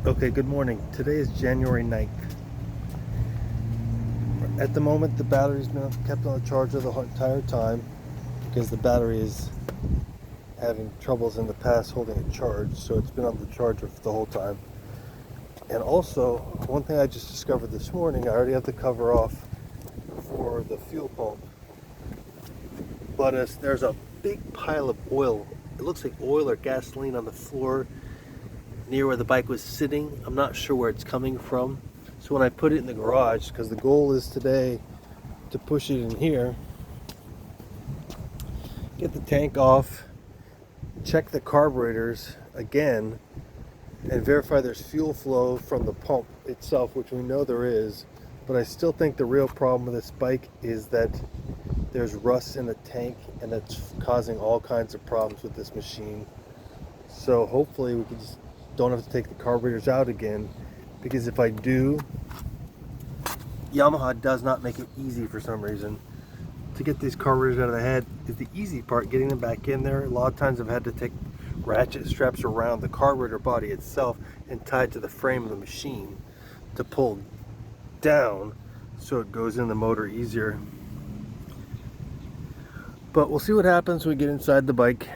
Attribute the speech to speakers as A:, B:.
A: Okay, good morning. Today is January 9th. At the moment, the battery's been kept on the charger the entire time because the battery is having troubles in the past holding a charge, so it's been on the charger for the whole time. And also, one thing I just discovered this morning, I already have the cover off for the fuel pump, but there's a big pile of oil. It looks like oil or gasoline on the floor near where the bike was sitting. I'm not sure where it's coming from. So when I put it in the garage, because the goal is today to push it in here, get the tank off, check the carburetors again, and verify there's fuel flow from the pump itself, which we know there is. But I still think the real problem with this bike is that there's rust in the tank, and it's causing all kinds of problems with this machine. So hopefully we can just don't have to take the carburetors out again, because if I do, Yamaha does not make it easy for some reason. To get these carburetors out of the head is the easy part, getting them back in there. A lot of times I've had to take ratchet straps around the carburetor body itself and tie it to the frame of the machine to pull down so it goes in the motor easier. But we'll see what happens when we get inside the bike.